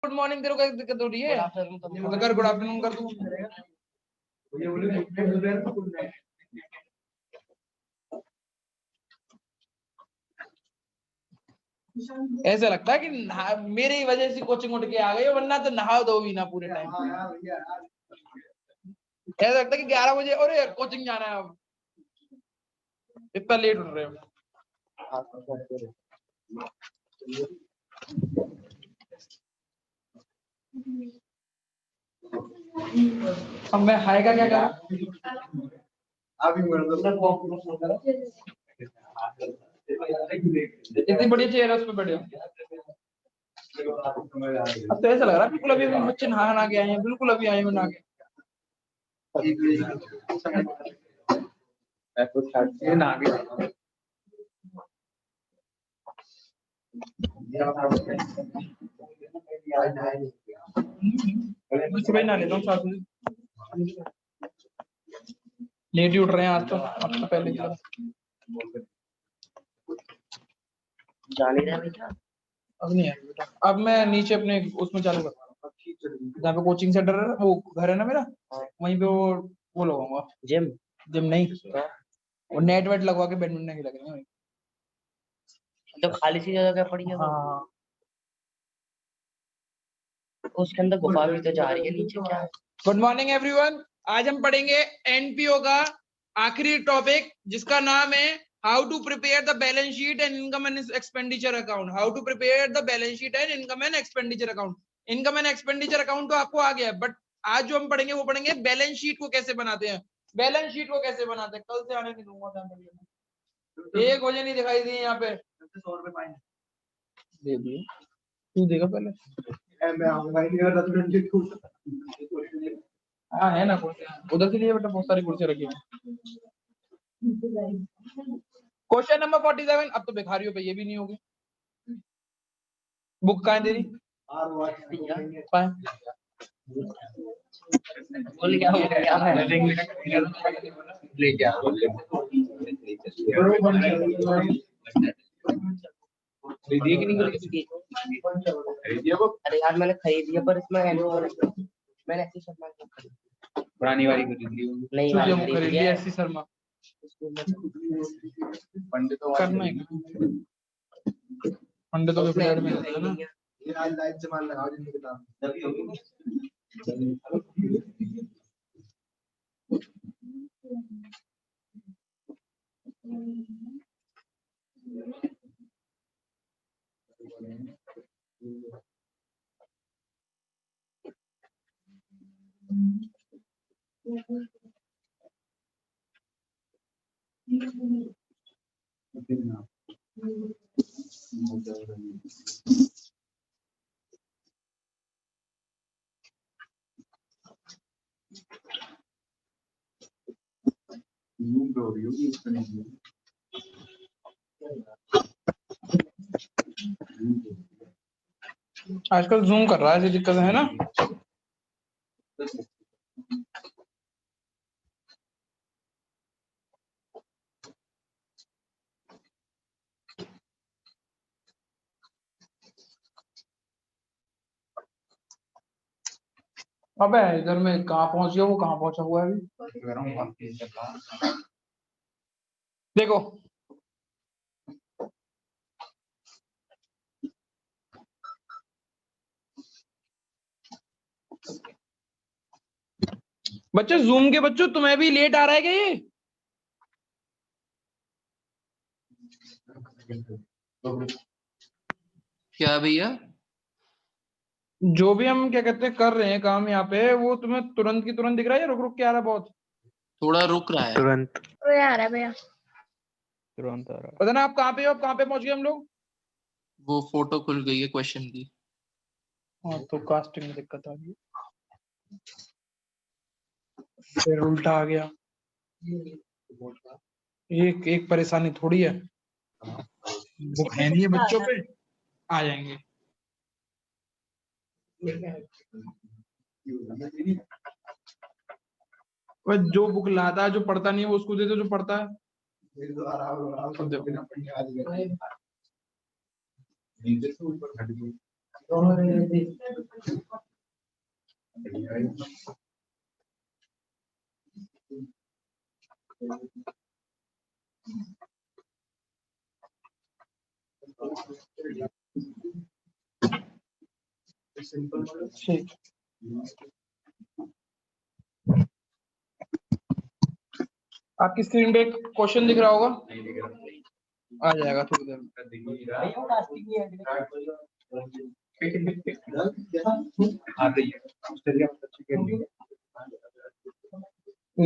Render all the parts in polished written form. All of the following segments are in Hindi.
गुड मॉर्निंग तेरे को क्या दिक्कत हो रही है? अगर गुड आफ्टरनून कर दूं ऐसा लगता है कि मेरी वजह से कोचिंग उठ के आ गई हो, वरना तो नहा दो भी ना पूरे टाइम। ऐसा लगता है कि 11 बजे अरे यार कोचिंग जाना है, अब इतना लेट उठ रहे हो। अब मैं हाय का क्या करूं? इतनी बड़ी चेयर है, उस पे बैठे हो। अब तो ऐसा लग रहा है बिल्कुल अभी बच्चे नहा के आए हैं, बिल्कुल अभी आए हैं नहा के। सुबह नहा लेता हूँ 7 बजे, लेट ही उठ रहे हैं आज तो, अब तो पहले अब नहीं है बेटा। अब मैं नीचे अपने उसमें चालू कर जहाँ पे कोचिंग सेंटर है, वो घर है ना मेरा, वहीं पे वो लगाऊंगा जिम नहीं, वो नेट वेट लगवा के बैडमिंटन खेला करेंगे। तो खाली सी जगह क्या पड़ी है? हाँ उसके अंदर गुफा भी तो जा रही है नीचे, क्या है? गुड मॉर्निंग एवरीवन, आज हम पढ़ेंगे एनपीओ का आखिरी टॉपिक, जिसका नाम है how to prepare the balance sheet and income and expenditure account. How to prepare the balance sheet and income and expenditure account. Income and expenditure account तो आपको आ गया है, बट आज जो हम पढ़ेंगे वो पढ़ेंगे बैलेंस शीट को कैसे बनाते हैं। बैलेंस शीट को कैसे बनाते हैं कल से आने नहीं दूंगा, 1 बजे नहीं दिखाई दी यहाँ पे। 100 रुपए फाइन दे दिए, तू देगा पहले। हाँ है ना कुर्सी, उधर से लिए बेटा, बहुत सारी कुर्सी रखी है। क्वेश्चन नंबर 47, अब तो भिखारियों पे ये भी नहीं होगी। बुक कहाँ है तेरी? बोल क्या खरीदी कि नहीं खरीदी? अरे यार मैंने खरीदी है, पर इसमें मैंने ऐसी शर्मा पुरानी वाली खरीदी, नहीं खरीद लिया ऐसी शर्मा। पंडितों करना है, पंडितों के फ्लैट में है ना। ये लाइट से माल लगाओ जिनकी किताब आजकल जूम कर रहा है, ऐसी दिक्कत है ना। अबे इधर में कहाँ पहुंच गया, वो कहाँ पहुंचा हुआ है अभी। देखो बच्चों, जूम के बच्चों तुम्हें भी लेट आ रहा है क्या ये? क्या भैया? जो भी हम क्या कहते हैं कर रहे हैं काम यहाँ पे, वो तुम्हें तुरंत की तुरंत दिख रहा है या रुक रुक के आ रहा है? बहुत थोड़ा रुक रहा है। तुरंत आ रहा है भैया, तुरंत आ रहा पता ना आप कहाँ पे हो, आप कहाँ पे पहुंच गए हम लोग? वो फोटो खुल गई है क्वेश्चन की। हाँ तो कास्टिंग में दिक्कत आ गई, फिर उल्टा आ गया। एक एक परेशानी थोड़ी है, बुक है नहीं है बच्चों पे, आ जाएंगे। बस जो बुक लाता है, जो पढ़ता नहीं है वो उसको दे दो, जो पढ़ता है। ठीक, आपकी स्क्रीन पे क्वेश्चन दिख रहा होगा, आ जाएगा थोड़ी देर में।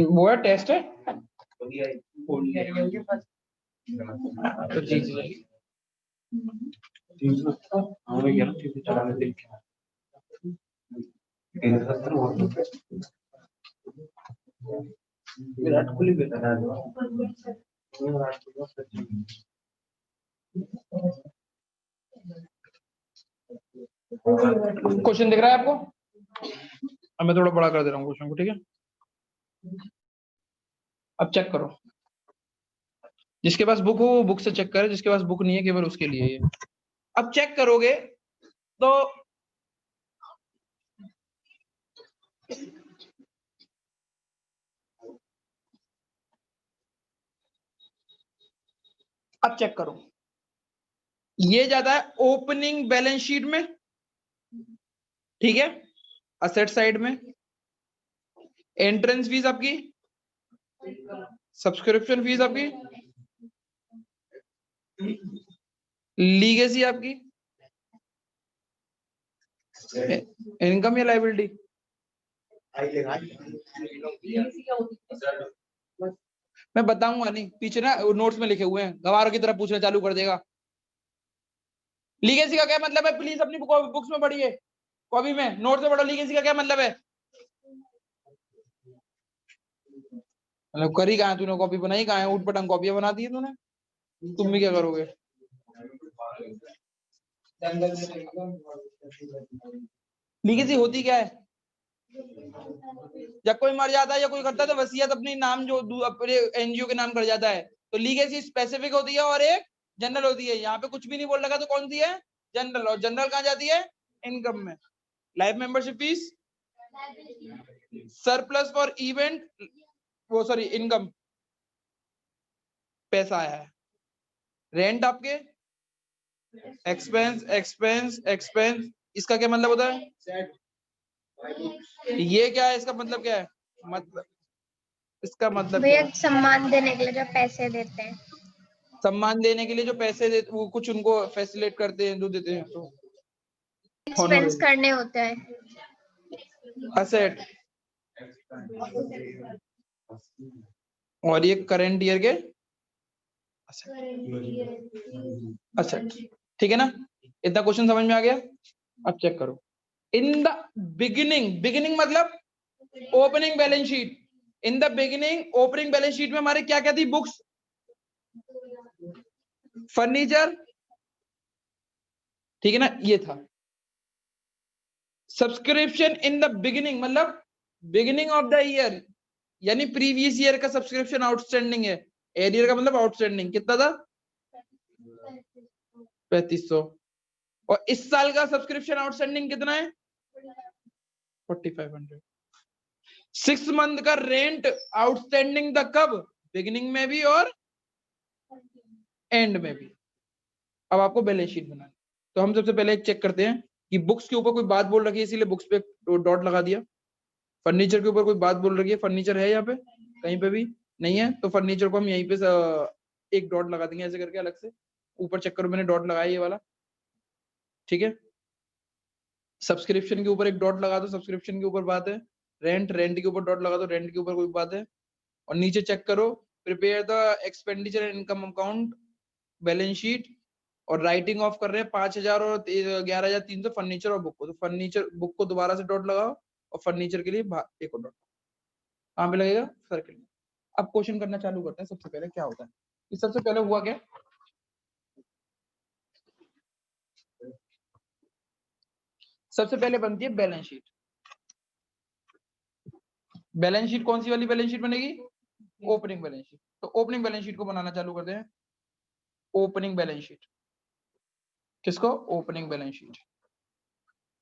वो है टेस्ट है तो जी जी विराट कोहली क्वेश्चन दिख रहा है आपको? अब मैं थोड़ा बड़ा कर दे रहा हूँ क्वेश्चन को, ठीक है? अब चेक करो, जिसके पास बुक हो वो बुक से चेक करे, जिसके पास बुक नहीं है केवल उसके लिए ये। अब चेक करोगे तो अब चेक करो, ये जाता है ओपनिंग बैलेंस शीट में, ठीक है, असेट साइड में। एंट्रेंस फीस आपकी, सब्सक्रिप्शन फीस आपकी, लीगेसी आपकी, इनकम या लायबिलिटी? मैं बताऊंगा नहीं, पीछे ना नोट्स में लिखे हुए हैं, गवारों की तरफ पूछना चालू कर देगा। लीगेसी का क्या मतलब है? प्लीज अपनी बुक्स में पढ़िए, कॉपी में नोट में पढ़ो। लीगेसी का क्या मतलब है? मतलब करी कहाँ तूने, कॉपी बनाई कहाँ है? ऊट पटंग कॉपियां बना दी है तूने, तुम भी क्या करोगे? लीगेसी होती क्या है? जब कोई मर जाता है या कोई करता है तो वसीयत अपनी नाम जो अपने एनजीओ के नाम कर जाता है, तो लीगेसी स्पेसिफिक होती है और एक जनरल होती है। यहाँ पे कुछ भी नहीं बोल रखा तो कौन सी है? जनरल। और जनरल कहाँ जाती है? इनकम में। Life membership fees, surplus for event, वो सॉरी इनकम, पैसा आया है। रेंट आपके एक्सपेंस एक्सपेंस एक्सपेंस, इसका क्या मतलब होता है? ये क्या है, इसका मतलब क्या है? मतलब इसका मतलब क्या भैया है? सम्मान देने के लिए जो पैसे देते हैं, सम्मान देने के लिए जो पैसे देते, वो कुछ उनको फैसिलिटेट करते हैं, जो देते हैं, तो एक्सपेंस करने होते हैं। असेट। और ये करंट ईयर के असेट, ठीक है ना? इतना क्वेश्चन समझ में आ गया? अब चेक करो, इन द बिगिनिंग, बिगिनिंग मतलब opening balance sheet. In the beginning opening balance sheet में हमारे क्या क्या थी? बुक्स, फर्नीचर, ठीक है ना, ये था। सब्सक्रिप्शन इन द बिगिनिंग मतलब बिगिनिंग ऑफ द ईयर, यानी प्रीवियस ईयर का सब्सक्रिप्शन आउटस्टैंडिंग है। एरियर का मतलब आउटस्टैंडिंग कितना था? 3500। और इस साल का सब्सक्रिप्शन आउटस्टैंडिंग कितना है? 4500। 6 मंथ का रेंट आउटस्टैंडिंग था कब? बिगिनिंग में भी और एंड में भी। अब आपको बैलेंस शीट बनानी, तो हम सबसे पहले चेक करते हैं कि बुक्स के ऊपर कोई बात बोल रखी है इसीलिए बुक्स पे डॉट लगा दिया। फर्नीचर के ऊपर कोई बात बोल रही है, फर्नीचर है यहाँ पे कहीं पे भी नहीं है, तो फर्नीचर को हम यहीं पे एक डॉट लगा देंगे ऐसे करके अलग से। ऊपर चेक करो, मैंने डॉट लगाया ये वाला, ठीक है। सब्सक्रिप्शन के ऊपर एक डॉट लगा दो, सब्सक्रिप्शन के ऊपर बात है। रेंट, रेंट के ऊपर डॉट लगा दो, रेंट के ऊपर कोई बात है। और नीचे चेक करो, prepare the expenditure and income account balance sheet, और राइटिंग ऑफ कर रहे हैं 5000 और 11300 फर्नीचर और बुक को। तो फर्नीचर बुक को दोबारा से डॉट लगाओ और फर्नीचर के लिए एक और डॉट कहाँ पे लगेगा? सर्किल में। अब क्वेश्चन करना चालू करते हैं। सबसे पहले क्या होता है कि सबसे पहले हुआ क्या, सबसे पहले बनती है बैलेंस शीट। बैलेंस शीट कौन सी वाली बैलेंस शीट बनेगी? Opening balance sheet. तो ओपनिंग बैलेंस शीट को बनाना चालू करते हैं। ओपनिंग बैलेंस शीट किसको? Opening balance sheet.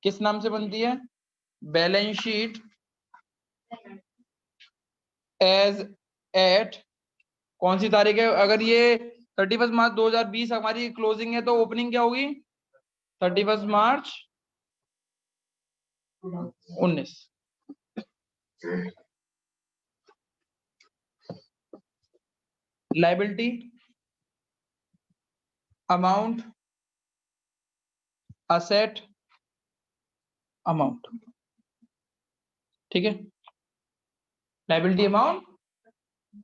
किस नाम से बनती है? बैलेंस शीट एज एट कौन सी तारीख है? अगर ये 31 मार्च 2020 हमारी क्लोजिंग है तो ओपनिंग क्या होगी? 31 मार्च 19। लाइबिलिटी अमाउंट असेट अमाउंट, ठीक है, लाइबिलिटी अमाउंट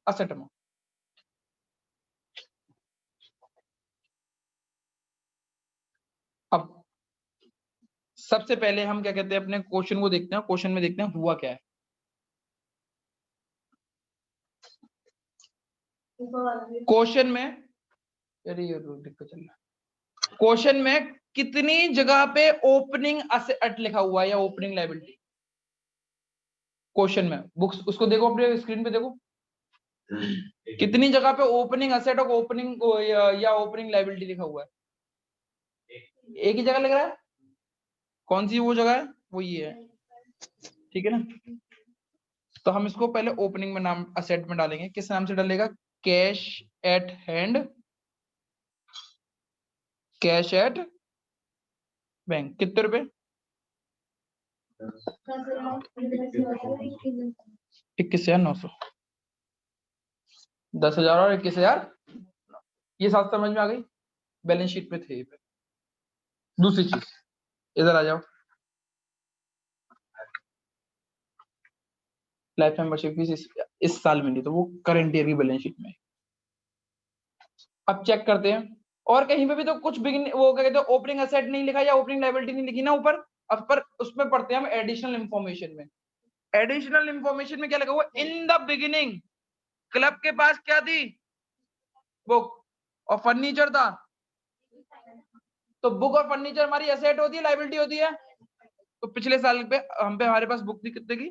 असेट अमाउंट। अब सबसे पहले हम क्या कहते हैं, अपने क्वेश्चन को देखते हैं, क्वेश्चन में देखते हैं हुआ क्या है। क्वेश्चन में अरे ये दिक्कत चल रहा है। क्वेश्चन में कितनी जगह पे ओपनिंग असेट लिखा हुआ है या ओपनिंग लायबिलिटी? क्वेश्चन में बुक्स उसको देखो, अपने स्क्रीन पे देखो, कितनी जगह पे ओपनिंग असेट और ओपनिंग या ओपनिंग लायबिलिटी लिखा हुआ है? एक ही जगह लग रहा है। कौन सी वो जगह है? वो ये है, ठीक है ना। तो हम इसको पहले ओपनिंग में नाम असेट में डालेंगे। किस नाम से डालेगा? Cash at hand, cash at bank. कितने रुपए? 21,900। 10,000 और 21,000। ये साथ समझ में आ गई? बैलेंस शीट पे थे ये पे। दूसरी चीज, इधर आ जाओ, लाइफ मेंबरशिप फीस इस साल में नहीं, तो वो करंट ईयर की बैलेंस शीट में। अब चेक करते हैं, और कहीं पे भी तो कुछ बिगिन वो क्या कहते हैं, ओपनिंग असेट नहीं लिखा या ओपनिंग लायबिलिटी नहीं लिखी ना ऊपर। अब पर उसमें पढ़ते हैं हम एडिशनल इंफॉर्मेशन में। एडिशनल इंफॉर्मेशन में क्या लगा हुआ? इन द बिगिनिंग क्लब के पास क्या थी? बुक और फर्नीचर था। तो बुक और फर्नीचर हमारी एसेट होती है, लायबिलिटी होती है। तो पिछले साल पे हम पे हमारे पास बुक थी कितने की?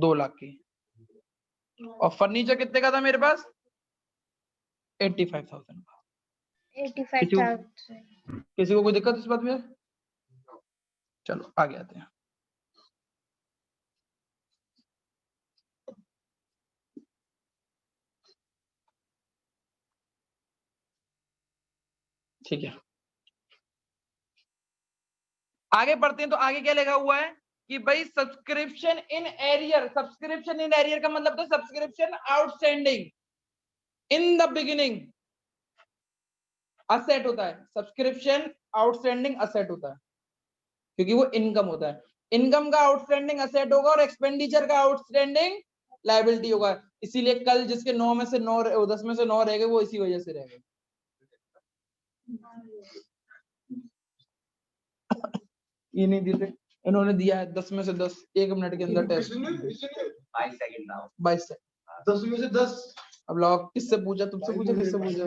2 लाख की। और फर्नीचर कितने का था मेरे पास? 85,000 का। 85,000। किसी को कोई दिक्कत इस बात में? चलो आगे आते हैं। ठीक है, आगे बढ़ते हैं। तो आगे क्या लिखा हुआ है कि भाई subscription in arrear. Subscription in arrear का मतलब तो subscription outstanding in the beginning asset होता है। सब्सक्रिप्शन आउटस्टैंडिंग असेट होता है, क्योंकि वो इनकम होता है। इनकम का आउटस्टैंडिंग असेट होगा और एक्सपेंडिचर का आउटस्टैंडिंग लायबिलिटी होगा। इसीलिए कल जिसके 9 में से 9 10 में से 9 रह गए, वो इसी वजह से रह गए। ये नहीं दिए, इन्होंने दिया है 10 में से 10 1 मिनट के अंदर टेस्ट। 22 सेकंड। 10 में से 10। अब लोग किससे पूछा? तुमसे पूछा? किससे पूछा?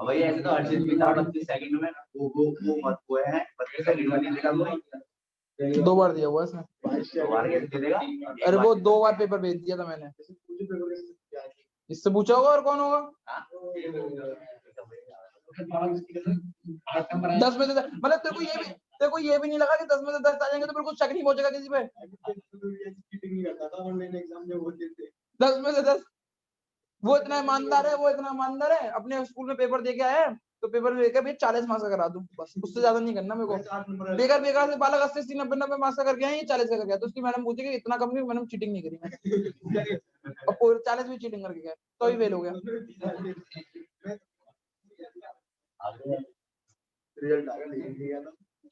भाई ऐसे तो हर चीज भी था 32 सेकंड में। वो मत हुए हैं 32 सेकंड में नहीं दिया। 2 बार दिया हुआ है इसने। 2 बार कैसे देगा? अरे वो 2 बार पेपर भेज दिया था मैंने। इससे पूछा होगा, और कौन होगा? 10 में से 10 मतलब तेरे को ये भी नहीं लगा कि 10 में से 10 आ जाएंगे तो बिल्कुल शक नहीं पहुंचेगा किसी पे? 10 में से 10। वो इतना ईमानदार है, वो इतना ईमानदार है। अपने स्कूल में पेपर दे के आया है, तो पेपर में देकर 40 मार्क्स का करा दूं बस, उससे ज्यादा नहीं करना मेरे को। बेकार बेकार से बालक 80 90 90 मार्क्स का करके आए, ये 40 का करके आया। तो उसकी मैडम पूछेगी इतना कम क्यों? मैडम चीटिंग नहीं करी मैंने। और 40 भी चीटिंग करके गया तो ही फेल हो गया।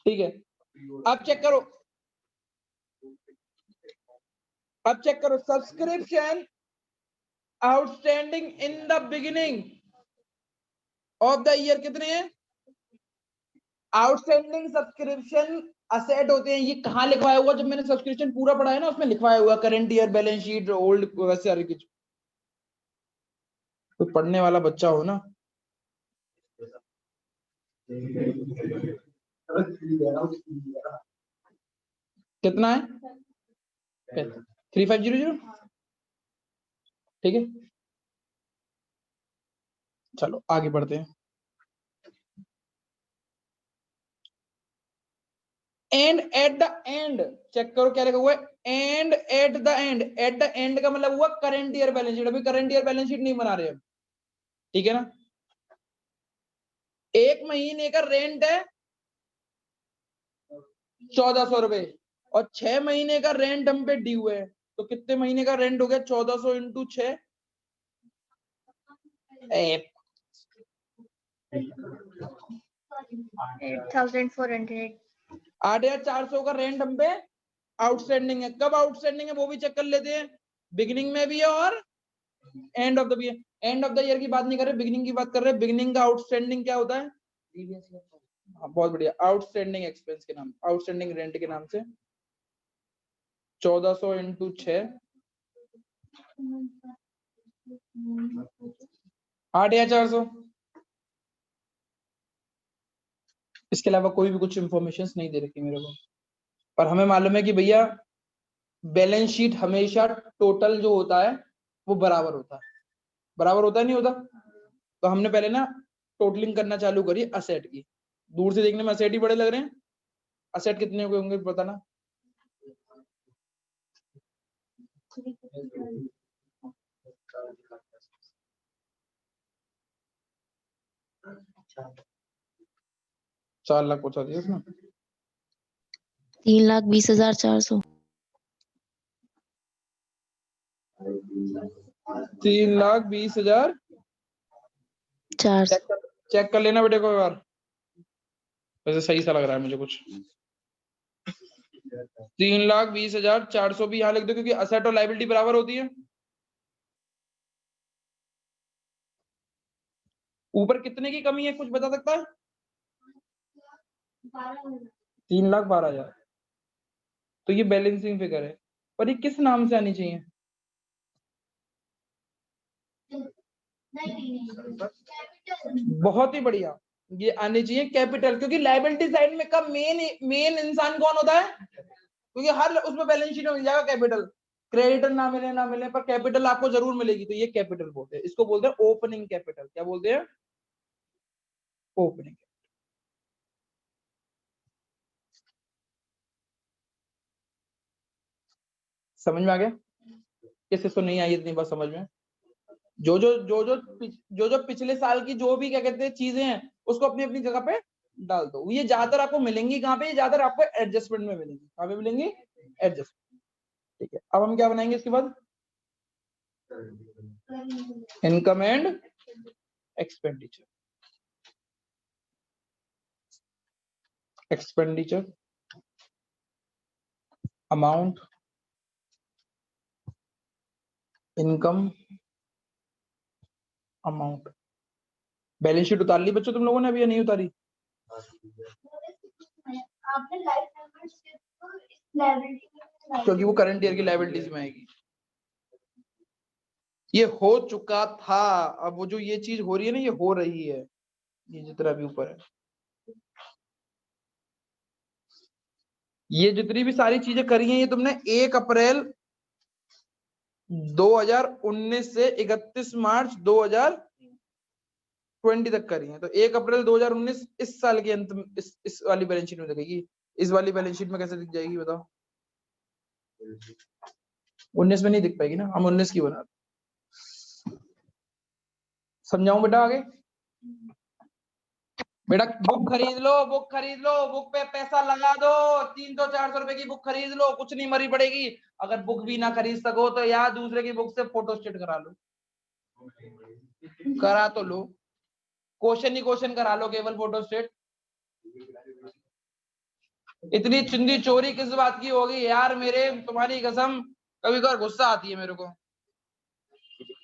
ठीक है, अब चेक करो, अब चेक करो। Subscription outstanding in the beginning of the year कितने हैं? आउटस्टैंडिंग सब्सक्रिप्शन असेट होते हैं। ये कहाँ लिखवाया हुआ? जब मैंने सब्सक्रिप्शन पूरा पढ़ा है ना, उसमें लिखवाया हुआ current year balance sheet old वैसे सारी कुछ। तो पढ़ने वाला बच्चा हो ना। कितना है? 3500। ठीक है, चलो आगे बढ़ते हैं। And at the end, check करो क्या लिखा हुआ है, and at the end. At the end का मतलब हुआ करंट ईयर बैलेंस शीट। अभी करंट ईयर बैलेंस शीट नहीं बना रहे हम, ठीक है ना। एक महीने का रेंट है 1400 रुपए और 6 महीने का रेंट हम पे ड्यू है, तो कितने महीने का रेंट हो गया 1400 इंटू 6, 8,400। 8,400 का रेंट हम पे आउटस्टैंडिंग है। कब आउटस्टैंडिंग है वो भी चेक कर लेते हैं, बिगिनिंग में भी है और end of the year. End of the year की बात नहीं कर रहे, बिगिनिंग की बात कर रहे हैं। बिगिनिंग का आउटस्टैंडिंग क्या होता है? हाँ, बहुत बढ़िया, आउटस्टैंडिंग एक्सपेंस के नाम, आउटस्टैंडिंग रेंट के नाम से 1400 इंटू 6, 8,400। इसके अलावा कोई भी कुछ इंफॉर्मेशन नहीं दे रखी मेरे को। और हमें मालूम है कि भैया बैलेंस शीट हमेशा टोटल जो होता है वो बराबर होता है, बराबर होता है नहीं होता। तो हमने पहले ना टोटलिंग करना चालू करी असेट की। दूर से देखने में असेट ही बड़े लग रहे हैं, असेट कितने होंगे बताना। चार लाख पहुंचा दिया उसने। 3,20,400। 3,20,000 400। चेक कर लेना बेटे को एक बार, वैसे सही सा लग रहा है मुझे कुछ। 3,20,400 भी यहाँ लिख दो, क्योंकि असेट और लायबिलिटी बराबर होती है। ऊपर कितने की कमी है कुछ बता सकता है? 3,12,000। तो ये बैलेंसिंग फिगर है, और ये किस नाम से आनी चाहिए? बहुत ही बढ़िया, ये आनी चाहिए कैपिटल, क्योंकि लायबिलिटी साइड में का मेन इंसान कौन होता है? क्योंकि हर उसमें बैलेंस शीट में मिल जाएगा कैपिटल, क्रेडिटर ना मिले पर कैपिटल आपको जरूर मिलेगी, तो ये कैपिटल बोलते हैं। इसको बोलते हैं ओपनिंग कैपिटल। क्या बोलते हैं? ओपनिंग। समझ में आ गया? किसी को नहीं आई इतनी बात समझ में? जो पिछले साल की जो भी क्या कहते हैं चीजें हैं, उसको अपनी अपनी जगह पे डाल दो। ये ज्यादातर आपको मिलेंगी कहाँ पे? ज्यादातर आपको एडजस्टमेंट में मिलेंगी। कहाँ पे मिलेंगी? एडजस्टमेंट। ठीक है, अब हम क्या बनाएंगे इसके बाद? Income and expenditure. Expenditure amount, income amount. Balance sheet उतार ली बच्चों तुम लोगों ने अभी या नहीं उतारी? क्योंकि वो करंट ईयर की लायबिलिटीज में आएगी। ये हो चुका था, अब वो जो ये चीज हो रही है ना, ये हो रही है, ये जितना भी ऊपर है, ये जितनी भी सारी चीजें करी हैं, ये तुमने 1 अप्रैल 2019 से 31 मार्च 2020 तक करी है। तो 1 अप्रैल 2019 इस साल के अंत में इस वाली बैलेंस शीट में दिखेगी। इस वाली बैलेंस शीट में कैसे दिख जाएगी बताओ? 19 में नहीं दिख पाएगी ना, हम 19 की बना। समझाऊं बेटा आगे? बेटा बुक खरीद लो, बुक खरीद लो, बुक पे पैसा लगा दो, 300-400 रुपए की बुक खरीद लो, कुछ नहीं मरी पड़ेगी। अगर बुक भी ना खरीद सको तो यार दूसरे की बुक से फोटो स्टेट करा लो, करा तो लो, क्वेश्चन ही क्वेश्चन करा लो, केवल फोटो स्टेट। इतनी चिंदी चोरी किस बात की होगी यार मेरे, तुम्हारी कसम कभी कभार गुस्सा आती है मेरे को।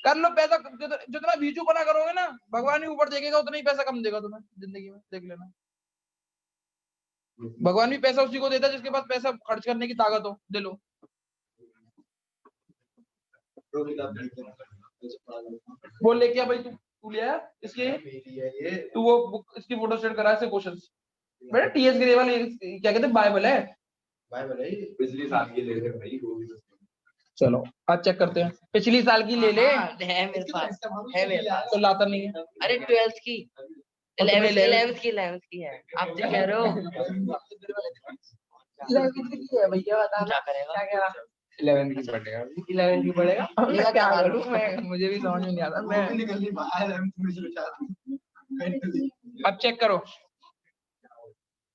कर लो पैसा, जितना भीचू बना करोगे ना, भगवान ही ऊपर देखेगा उतना ही पैसा कम देगा तुम्हें जिंदगी में, देख लेना। भगवान भी पैसा उसी को देता है जिसके पास पैसा खर्च करने की ताकत हो। दे लो। वो लेके आ भाई, तू ले आया इसके, तू वो बुक इसकी फोटो स्टेट करा से क्वेश्चंस। बेटा टीएस ग्रेवाल क्या कहते हैं, बाइबल है, बाइबल है, पिछली साल की ले ले भाई वो भी। चलो आज चेक करते हैं, पिछली साल की ले ले। है मेरे पास, है मेरे पास। तो लाता नहीं है। अरे 12th की, 11th की है, आप जो कह रहे हो। भैया बता क्या करेगा? क्या 11 की पढ़ेगा 11 की पड़ेगा? अब मैं क्या करूं मैं मुझे भी समझ में नहीं आता मैं अब चेक करो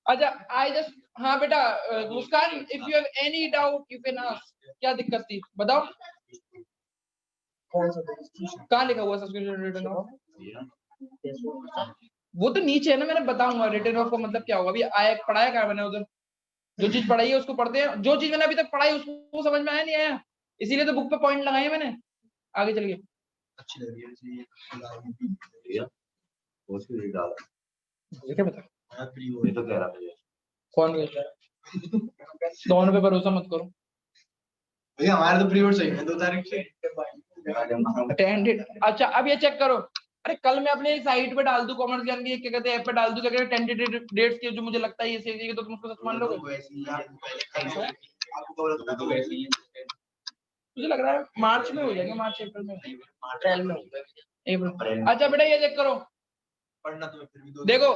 अच्छा आई जस्ट हाँ बेटा Muskan if you have any doubt you can ask क्या दिक्कत थी बताओ कहाँ लिखा हुआ सब्सक्रिप्शन रिटर्न ऑफ वो तो नीचे है ना मैंने बताऊंगा रिटर्न ऑफ का मतलब क्या होगा अभी आया पढ़ाया क्या मैंने उधर जो चीज पढ़ाई है उसको पढ़ते हैं जो चीज मैंने अभी तक पढ़ाई उसको समझ में आया नहीं आया इसीलिए तो बुक पे पॉइंट लगाए मैंने आगे चलिए अच्छी लग रही है ये क्या बता ये तो कह रहा था कौन कहता है दोनों पे भरोसा मत करो भैया हमारे तो प्री बोर्ड चाहिए 2 तारीख से अटेंडेड अच्छा अब ये चेक करो अरे कल मैं अपने साइट पे डाल दूं कॉमर्स ज्ञान की क्या कहते हैं ऐप पे डाल दूं क्या कहते हैं टेंटेटिव डेट्स के जो मुझे लगता है ये सही है तो तुम उसको सच मान लोगे मुझे लग रहा है मार्च में हो जाएंगे मार्च अप्रैल में अप्रैल में होगा। अप्रैल अच्छा बेटा ये चेक करो पढ़ना तो फिर भी 2 देखो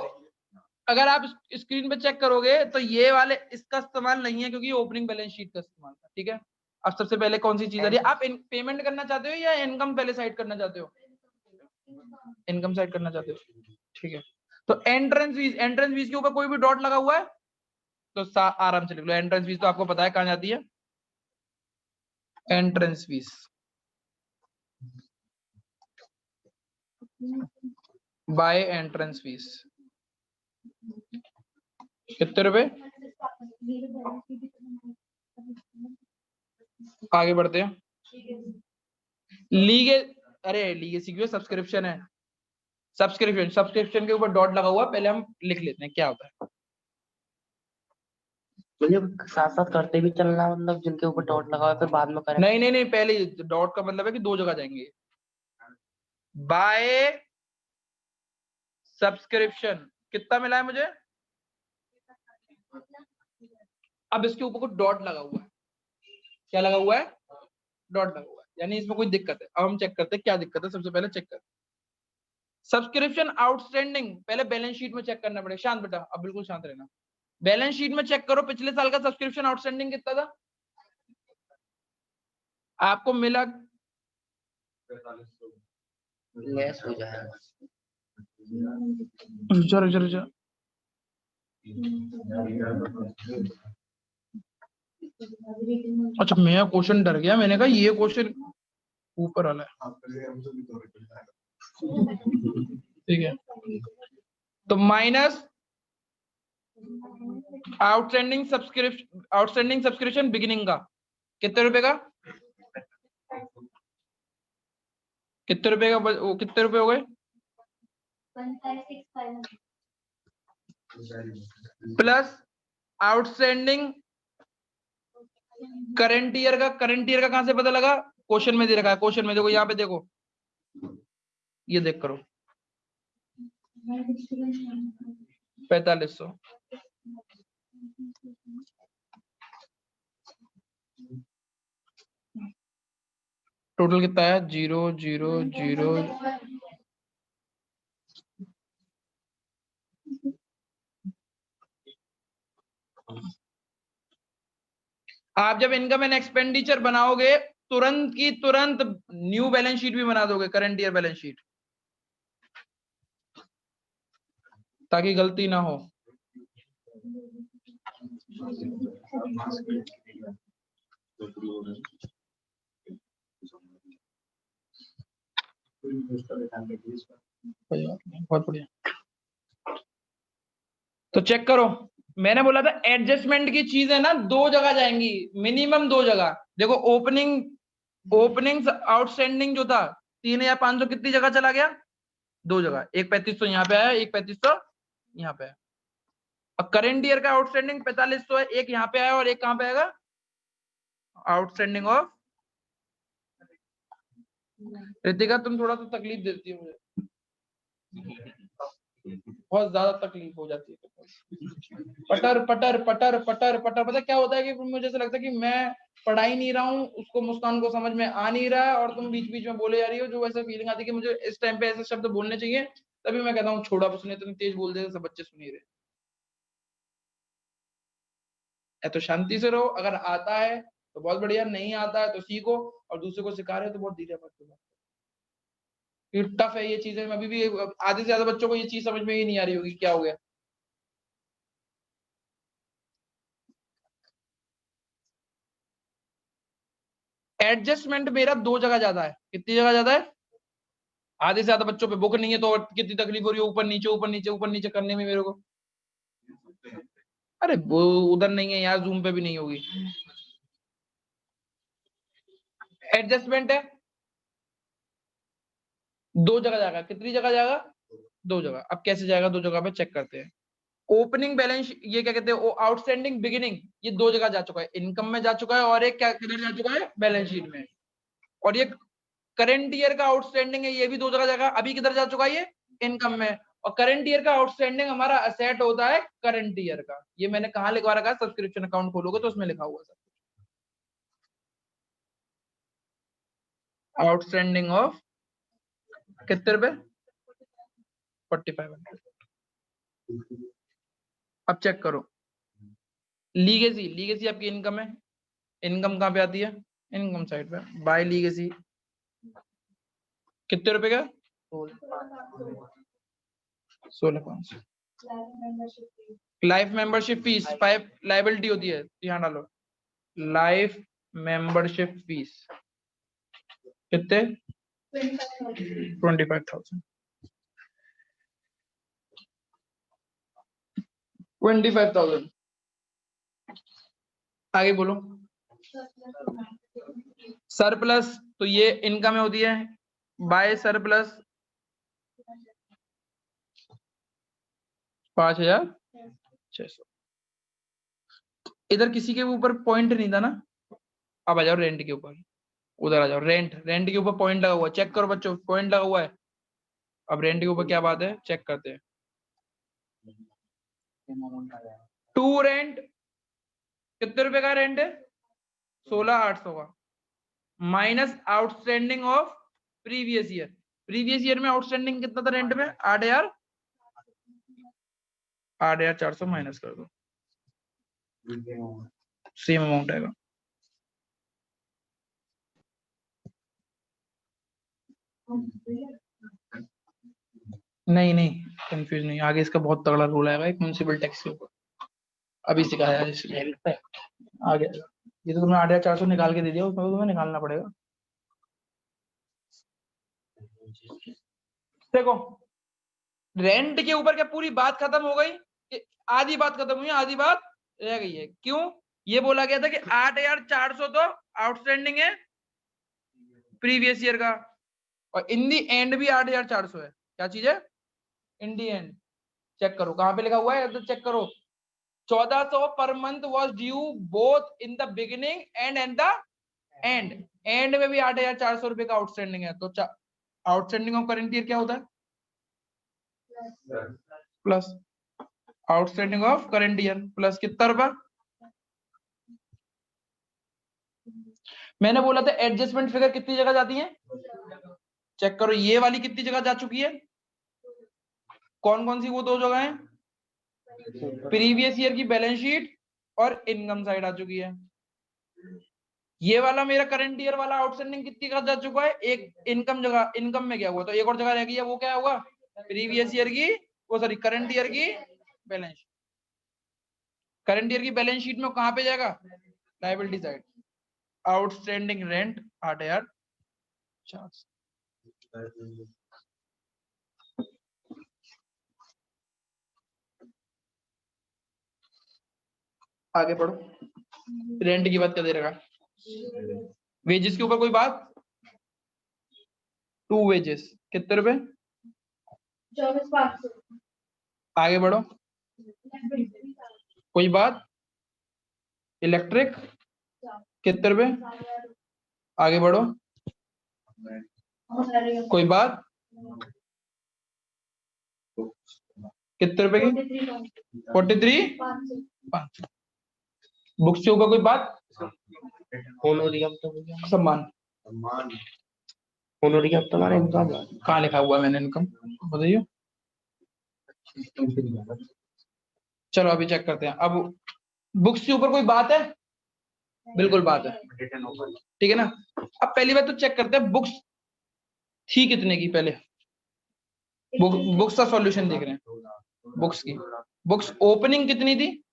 अगर आप स्क्रीन पे चेक करोगे तो ये वाले इसका इस्तेमाल नहीं है क्योंकि ये ओपनिंग बैलेंस शीट का इस्तेमाल था ठीक है अब सबसे पहले कौन सी चीज आ रही है आप पेमेंट करना चाहते हो या इनकम पहले साइड करना चाहते हो इनकम साइड करना चाहते हो ठीक है तो एंट्रेंस फीस के ऊपर कोई भी डॉट लगा हुआ है तो आराम से लिख लो एंट्रेंस फीस तो आपको पता है कहाँ जाती है entrance fees by entrance fees कितने रुपए आगे बढ़ते हैं लीगल अरे लीगेसी क्यों सब्सक्रिप्शन है सब्सक्रिप्शन के ऊपर डॉट लगा हुआ पहले हम लिख लेते हैं क्या होता है मुझे साथ साथ करते भी चलना मतलब जिनके ऊपर डॉट लगा हुआ है फिर बाद में करें नहीं पहले डॉट का मतलब है कि 2 जगह जाएंगे बाय सब्सक्रिप्शन कितना मिला है मुझे अब इसके ऊपर कुछ डॉट लगा हुआ है क्या लगा हुआ है डॉट लगा हुआ है यानी इसमें कोई दिक्कत है अब हम चेक करते हैं क्या दिक्कत है सबसे पहले चेक करते सब्सक्रिप्शन आउटस्टैंडिंग पहले बैलेंस शीट में चेक करना पड़ेगा शांत बेटा अब बिल्कुल शांत रहना बैलेंस शीट में चेक करो पिछले साल का सब्सक्रिप्शन आउटस्टैंडिंग कितना था आपको मिला लेस हो जाएगा रुचो अच्छा मैं क्वेश्चन डर गया मैंने कहा ये क्वेश्चन ऊपर वाला है ठीक है तो माइनस आउटस्टैंडिंग सब्सक्रिप्शन बिगिनिंग का कितने रुपए का कितने रुपए का कितने रुपए हो गए प्लस आउटस्टैंडिंग करंट ईयर का कहां से पता लगा क्वेश्चन में दे रखा है क्वेश्चन में देखो यहाँ पे देखो ये देख करो 4500 टोटल कितना है 000 आप जब इनकम एंड एक्सपेंडिचर बनाओगे तुरंत की तुरंत न्यू बैलेंस शीट भी बना दोगे करंट ईयर बैलेंस शीट ताकि गलती ना हो बहुत बढ़िया तो चेक करो मैंने बोला था एडजस्टमेंट की चीज है ना 2 जगह जाएंगी मिनिमम 2 जगह देखो ओपनिंग आउटस्टैंडिंग जो था 3500 कितनी जगह चला गया 2 जगह एक 3500 यहाँ पे आया एक 3500 यहाँ पे आया और करेंट ईयर का आउटस्टैंडिंग 4500 है एक यहाँ पे आया और एक कहाँ पे आएगा आउटस्टैंडिंग ऑफ रितिका तुम थोड़ा सा तकलीफ देती हो मुझे बहुत ज्यादा तकलीफ हो जाती है पटर पटर पटर पटर पटर पता क्या होता है कि मुझे ऐसा लगता है कि मैं पढ़ा ही नहीं रहा हूँ उसको मुस्कान को समझ में आ नहीं रहा है और तुम बीच बीच में बोले जा रही हो जो वैसा फीलिंग आती है कि मुझे इस टाइम पे ऐसे शब्द बोलने चाहिए तभी मैं कहता हूँ छोड़ा उसने तुम तेज बोल दे सब बच्चे सुन ही रहे या तो शांति से रहो, अगर आता है तो बहुत बढ़िया, नहीं आता है तो सीखो, और दूसरे को सिखा रहे हो तो बहुत धीरे बात। टफ है ये चीजें, अभी भी आधे से ज्यादा बच्चों को ये चीज समझ में ही नहीं आ रही होगी क्या हो गया। एडजस्टमेंट मेरा 2 जगह ज्यादा है। कितनी जगह ज्यादा है? आधे से ज्यादा बच्चों पे बुक नहीं है तो कितनी तकलीफ हो रही है, ऊपर नीचे ऊपर नीचे ऊपर नीचे करने में मेरे को। अरे वो उधर नहीं है यार, जूम पे भी नहीं होगी। एडजस्टमेंट है 2 जगह जाएगा। कितनी जगह जाएगा? 2 जगह। अब कैसे जाएगा 2 जगह पे, चेक करते हैं। ओपनिंग बैलेंस, ये क्या कहते हैं, आउटस्टैंडिंग बिगिनिंग, ये 2 जगह जा चुका है, इनकम में जा चुका है, और एक क्या किधर जा चुका है, बैलेंस शीट में। और ये करंट ईयर का आउटस्टैंडिंग है, ये भी 2 जगह जाएगा। अभी किधर जा चुका है, ये इनकम में। और करंट ईयर का आउटस्टैंडिंग हमारा असेट होता है करंट ईयर का। ये मैंने कहाँ लिखवा रखा है, सब्सक्रिप्शन अकाउंट खोलोगे तो उसमें लिखा हुआ सब। आउटस्टैंडिंग ऑफ कितने रुपए, 4500। अब चेक करो लीगेसी। लीगेसी आपकी इनकम है, इनकम कहाँ पे आती है, इनकम साइड पे। बाय लीगेसी कितने रुपए का, 16,500। लाइफ मेंबरशिप फीस 5 लाइबिलिटी होती है, ध्यान डालो। लाइफ मेंबरशिप फीस कितने, 25,000। 25,000। आगे बोलो। सरप्लस, तो ये इनकम में होती है, बाय सरप्लस 5,600। इधर किसी के ऊपर पॉइंट नहीं था ना। अब आ जाओ रेंट के ऊपर, उधर आ जाओ। रेंट, रेंट के ऊपर पॉइंट लगा हुआ है, चेक करो बच्चों, पॉइंट लगा हुआ है। अब रेंट के ऊपर क्या बात है, चेक करते हैं। टू रेंट कितने रुपए का रेंट है, 16,800 का, minus outstanding of previous year. Previous year में आउटस्टैंडिंग कितना था रेंट में, 8,000, 8,400 माइनस कर दो, सेम अमाउंट आएगा। नहीं नहीं कंफ्यूज नहीं, आगे इसका बहुत तगड़ा रूल आएगा एक म्युनिसिपल टैक्स के ऊपर, अभी सिखाया है इसलिए आगे। ये तो तुमने 8,400 निकाल के दे दिया, उसमें तुम्हें निकालना पड़ेगा। देखो रेंट के ऊपर क्या पूरी बात खत्म हो गई, आधी बात खत्म हुई, आधी बात रह गई है। क्यों, ये बोला गया था कि 8,400 तो आउटस्टैंडिंग है प्रीवियस ईयर का, और इन दी एंड भी 8,400 है। क्या चीज है, इन दी एंड। चेक करो कहां पे लिखा हुआ है, तो चेक करो। 1,400 per month was due both in the beginning and at the and. And में भी 8,400 रुपए का आउटस्टैंडिंग है। तो आउटस्टैंडिंग ऑफ करंट ईयर क्या होता है, plus outstanding of current year plus कितना रुपया। मैंने बोला था एडजस्टमेंट फिगर कितनी जगह जाती है, चेक करो ये वाली कितनी जगह जा चुकी है, कौन कौन सी वो 2 जगह है, प्रीवियस ईयर की बैलेंस शीट और इनकम साइड आ चुकी है। ये वाला मेरा करंट ईयर वाला आउटस्टैंडिंग कितनी का जा चुका है, एक इनकम जगह, इनकम में गया हुआ, तो एक और जगह रह गई है, वो क्या होगा, प्रीवियस ईयर की, वो सॉरी करंट ईयर की बैलेंस शीट। करंट ईयर की बैलेंस शीट में कहां पे जाएगा, लायबिलिटी साइड। Outstanding rent 8,400। आगे पढ़ो, रेंट की बात कर दे रखा। वेजेस के ऊपर कोई बात, 2 वेजेस कितने रुपए, 24,500। आगे बढ़ो, कोई बात, इलेक्ट्रिक कितने रुपए, आगे बढ़ो, कोई बात, कितने रुपए की, 43,500। बुक्स के ऊपर कोई बात, सम्मान, इनकम कहाँ लिखा हुआ है मैंने, इनकम बताइए। चलो अभी चेक करते हैं। अब बुक्स के ऊपर कोई बात है? बिल्कुल बात है, ठीक है ना। अब पहली बात तो चेक करते हैं बुक्स थी कितने की पहले। बुक्स का सॉल्यूशन देख रहे हैं। बुक्स की बुक्स ओपनिंग कितनी थी?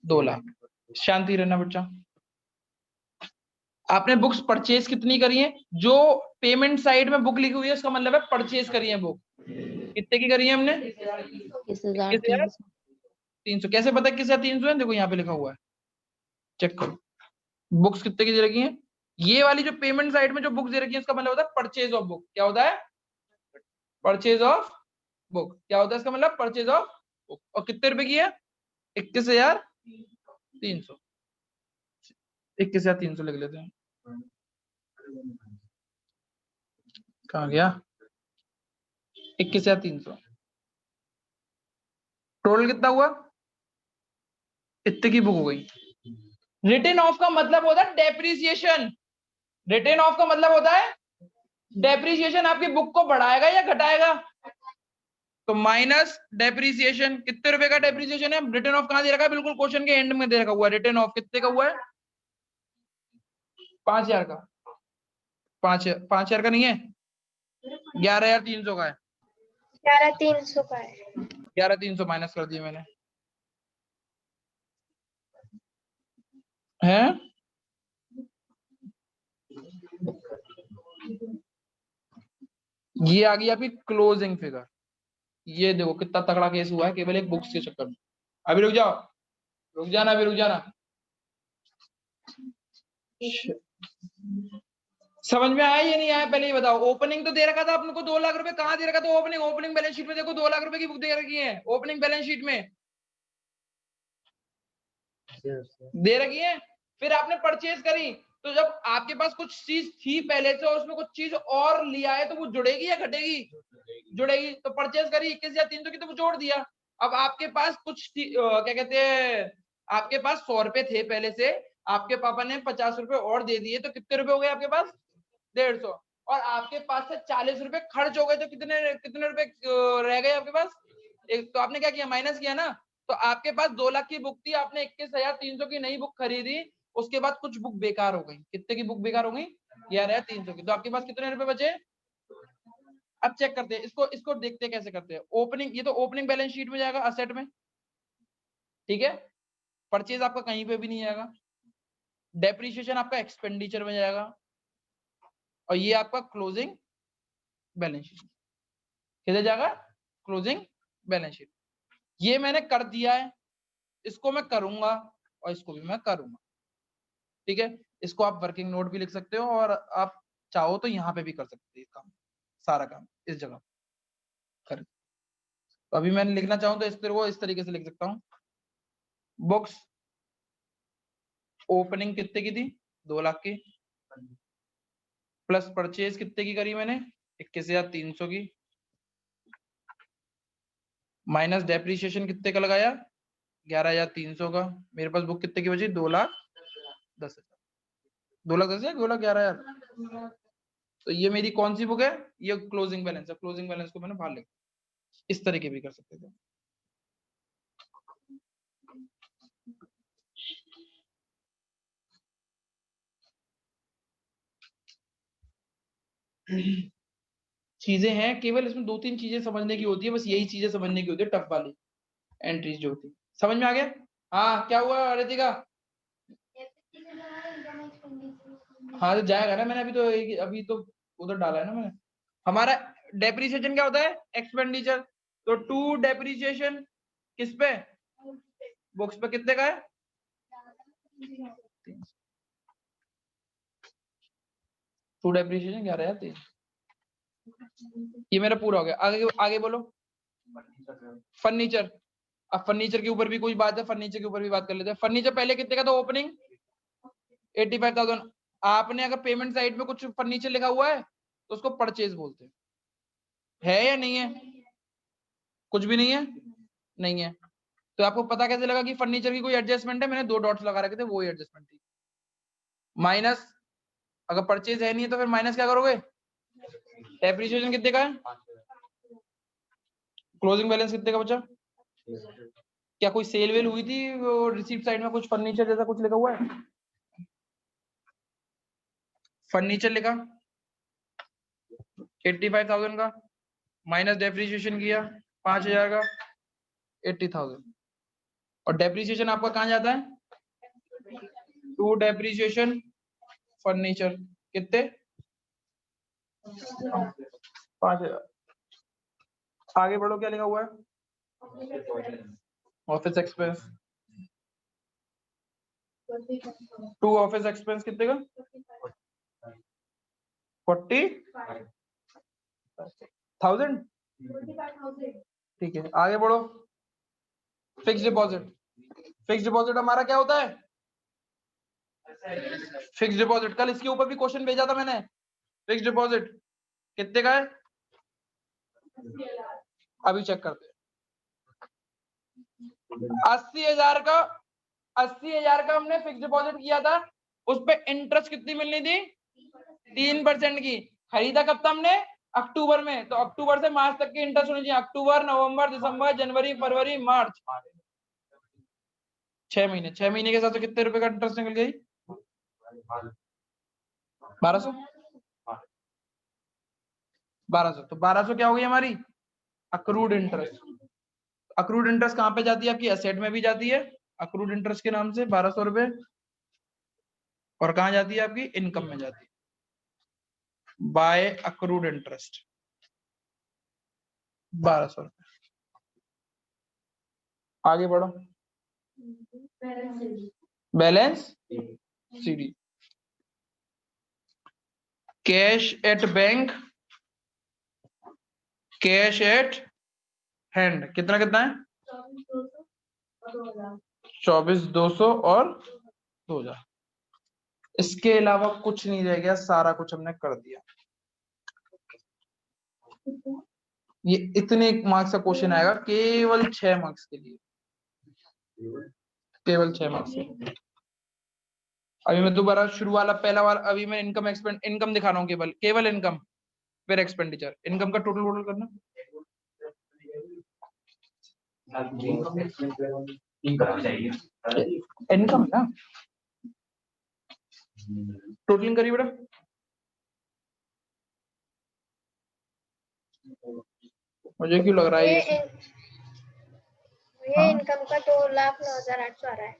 2 लाख। शांति रहना बच्चा। आपने बुक्स परचेज कितनी करी है? जो पेमेंट साइड में बुक लिखी हुई है उसका मतलब है परचेज करी है बुक। कितने की करी है हमने? 21,300। कैसे पता 21,300 है? देखो यहाँ पे लिखा हुआ है, चेक करो। बुक्स कितने की दे रखी है? ये वाली जो पेमेंट साइड में जो बुक दे रखी है उसका मतलब होता है परचेज ऑफ बुक। क्या होता है? Purchase of book. क्या होता है इसका मतलब? Purchase of book. और कितने रुपए की है? 21,300। 21,300 लिख लेते हैं। कहाँ गया? 21,300। टोटल कितना हुआ? इतने की बुक हो गई। रिटर्न ऑफ का मतलब होता है डेप्रिसिएशन। रिटर्न ऑफ का मतलब होता है डेप्रिसिएशन। आपकी बुक को बढ़ाएगा या घटाएगा? तो माइनस डेप्रिसिएशन। कितने रुपए का डेप्रिसिएशन है? रिटर्न ऑफ कहां दे रखा है? बिल्कुल क्वेश्चन के एंड में दे रखा हुआ है। रिटर्न ऑफ कितने का हुआ है? 5,000 का। 5,000 का नहीं है, 11,300 का है। 11,300 का है। 11,300 माइनस कर दिया मैंने। है ये आ गई आपकी क्लोजिंग फिगर। ये देखो कितना तगड़ा केस हुआ है केवल एक बुक्स के चक्कर में। अभी रुक जाओ, रुक जाना, अभी रुक जाना। समझ में आया या नहीं आया? पहले ये बताओ। ओपनिंग तो दे रखा था अपने को 2 लाख रुपए। कहाँ दे रखा था ओपनिंग? ओपनिंग बैलेंस शीट में देखो 2 लाख रुपए की बुक दे रखी है। ओपनिंग बैलेंस शीट में दे रखी है। फिर आपने परचेज करी, तो जब आपके पास कुछ चीज थी पहले से और उसमें कुछ चीज और लिया है तो वो जुड़ेगी या घटेगी? जुड़ेगी। तो परचेज करी 21,300 की, तो वो जोड़ दिया। अब आपके पास कुछ क्या कहते हैं, आपके पास 100 रुपए थे पहले से, आपके पापा ने 50 रुपए और दे दिए, तो कितने रुपए हो गए आपके पास? 150। और आपके पास से 40 रुपए खर्च हो गए, तो कितने कितने रुपए रह गए आपके पास? एक तो आपने क्या किया? माइनस किया ना। तो आपके पास 2 लाख की बुक थी, आपने 21,300 की नई बुक खरीदी। उसके बाद कुछ बुक बेकार हो गई। कितने की बुक बेकार हो गई? 11,300 की। तो आपके पास कितने रुपए बचे? अब चेक करते हैं इसको। इसको देखते हैं कैसे करते हैं। ओपनिंग, ये तो ओपनिंग बैलेंस शीट में जाएगा, असेट में, ठीक है। परचेज आपका कहीं पे भी नहीं जाएगा। डेप्रिसिएशन आपका एक्सपेंडिचर में जाएगा। और ये आपका क्लोजिंग बैलेंस शीट किधर जाएगा? Closing balance sheet. ये मैंने कर दिया है, इसको मैं करूंगा और इसको भी मैं करूंगा, ठीक है। इसको आप वर्किंग नोट भी लिख सकते हो और आप चाहो तो यहाँ पे भी कर सकते हो काम, सारा काम इस जगह कर। तो अभी मैंने लिखना चाहूँ तो इस तरीके से लिख सकता हूँ। बुक्स ओपनिंग कितने की थी? 2 लाख की। प्लस परचेज कितने की करी मैंने? 21,300 की। माइनस डेप्रिसिएशन कितने का लगाया? 11,300 का। मेरे पास बुक कितने की बची? 2,10,000। 2,10,000, 2,11,000। तो ये मेरी कौन सी बुक है? ये क्लोजिंग बैलेंस है। क्लोजिंग बैलेंस को मैंने बाहर लिखा। इस तरीके भी कर सकते थे। चीजें हैं, केवल इसमें 2-3 चीजें समझने की होती है, बस यही चीजें समझने की होती है, टफ वाली एंट्रीज जो होती है। समझ में आ गया? हाँ, क्या हुआ रितिका? हाँ तो जाएगा ना, मैंने अभी तो उधर डाला है ना मैंने। हमारा डेप्रिसिएशन क्या होता है? एक्सपेंडिचर। तो टू डेप्रिसिएशन किस पे? बुक्स पे। कितने का है? To depreciation 11,300। ये मेरा पूरा हो गया। आगे आगे बोलो। फर्नीचर। अब फर्नीचर के ऊपर भी कोई बात है, फर्नीचर के ऊपर भी बात कर लेते हैं। फर्नीचर पहले कितने का था ओपनिंग? 85,000। आपने अगर पेमेंट साइड में कुछ फर्नीचर लिखा हुआ है तो उसको परचेज बोलते हैं। है या नहीं है? कुछ भी नहीं है? नहीं है। तो आपको पता कैसे लगा कि फर्नीचर की कोई एडजस्टमेंट है? मैंने 2 डॉट्स लगा रखे थे, वो ही एडजस्टमेंट थी। माइनस, अगर परचेज है नहीं है तो फिर माइनस क्या करोगे? डेप्रिसिएशन कितने का है? क्लोजिंग बैलेंस कितने का बचा? क्या कोई सेल वेल हुई थी वो रिसीप्ट साइड में कुछ फर्नीचर जैसा कुछ लिखा हुआ है? फर्नीचर लिखा 85,000 का माइनस डेप्रिसिएशन किया 5,000 का 80,000 और डेप्रिसिएशन आपका कहाँ जाता है? टू डेप्रिसिएशन फर्नीचर कितने? 5,000। आगे बढ़ो, क्या लिखा हुआ है? Office expense to office expense कितने का? 40,000। ठीक है, आगे बढ़ो। फिक्स डिपॉजिट हमारा क्या होता है? फिक्स डिपॉजिट कल इसके ऊपर भी क्वेश्चन भेजा था मैंने। फिक्स डिपॉजिट कितने का है? अभी चेक करते हैं। 80,000 का 80,000 का हमने फिक्स डिपॉजिट किया था, उस पे इंटरेस्ट कितनी मिलनी थी? 3% की। खरीदा कब था हमने? अक्टूबर में, तो अक्टूबर से मार्च तक की इंटरेस्ट होनी चाहिए। अक्टूबर, नवंबर, दिसंबर, जनवरी, फरवरी, मार्च, 6 महीने। 6 महीने के हिसाब से कितने रुपए का इंटरेस्ट निकल गई? 1200। 1200 तो 1200 क्या हो गई हमारी? Accrued interest. अक्रूड इंटरेस्ट कहाँ पे जाती है? आपकी एसेट में भी जाती है अक्रूड इंटरेस्ट के नाम से 1200 रुपए, और कहाँ जाती है? आपकी इनकम में जाती है बाय अक्रूड इंटरेस्ट 1200 रुपए। आगे बढ़ो। Balance CD cash at bank, cash at hand कितना कितना है? 24,200 और 2,000। इसके अलावा कुछ नहीं रह गया, सारा कुछ हमने कर दिया। ये इतने मार्क्स का क्वेश्चन आएगा केवल 6 मार्क्स के लिए, केवल 6 मार्क्स के लिए। अभी मैं दोबारा शुरू वाला पहला वाला, अभी मैं इनकम इनकम दिखा रहा हूँ, केवल इनकम फिर एक्सपेंडिचर। इनकम का टोटल करना, इनकम ना टोटलिंग करिए बेटा। मुझे क्यों लग रहा है ये हाँ? इनकम का 2,09,800 आ रहा है।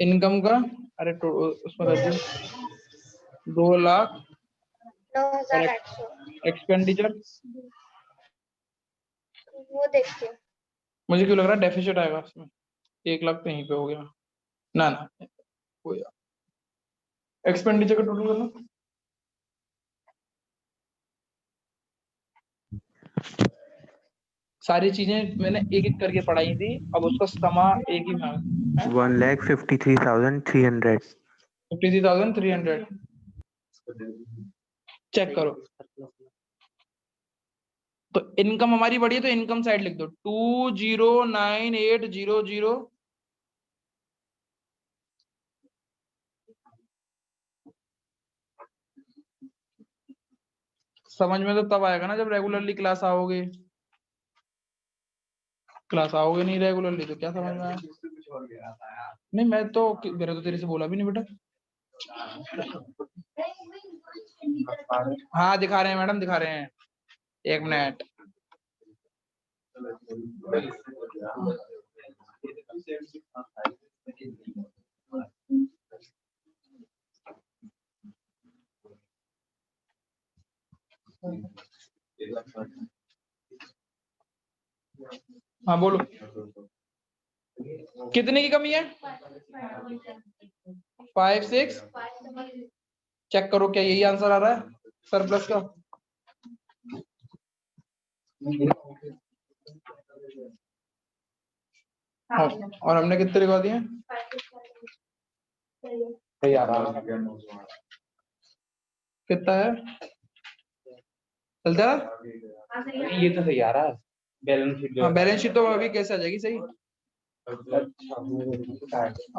इनकम का अरे उसमें 2,09,800। एक्सपेंडिचर वो देखिए, मुझे क्यों लग रहा है डेफिसिट आएगा उसमें। 1 लाख तो यहीं पे हो गया ना ना हो गया। एक्सपेंडिचर का टोटल करना, सारी चीजें मैंने एक एक करके पढ़ाई थी, अब उसका समा एक ही में 1,53,300 53,300 चेक करो। तो इनकम हमारी बढ़ी है तो इनकम साइड लिख दो 209,800। समझ में तो तब आएगा ना जब रेगुलरली क्लास आओगे। नहीं रेगुलरली तो क्या समझ में आया? नहीं मैं तो मेरा तो तेरे से बोला भी नहीं बेटा। हाँ दिखा रहे हैं मैडम, दिखा रहे हैं, 1 मिनट। हाँ बोलो, कितने की कमी है? 5 6। चेक करो क्या यही आंसर आ रहा है सरप्लस का? हाँ, और हमने कितने लिखवा दिए? कितना है चलता है? ये तो सही आ रहा है। बैलेंस शीट तो अभी कैसे आ जाएगी सही?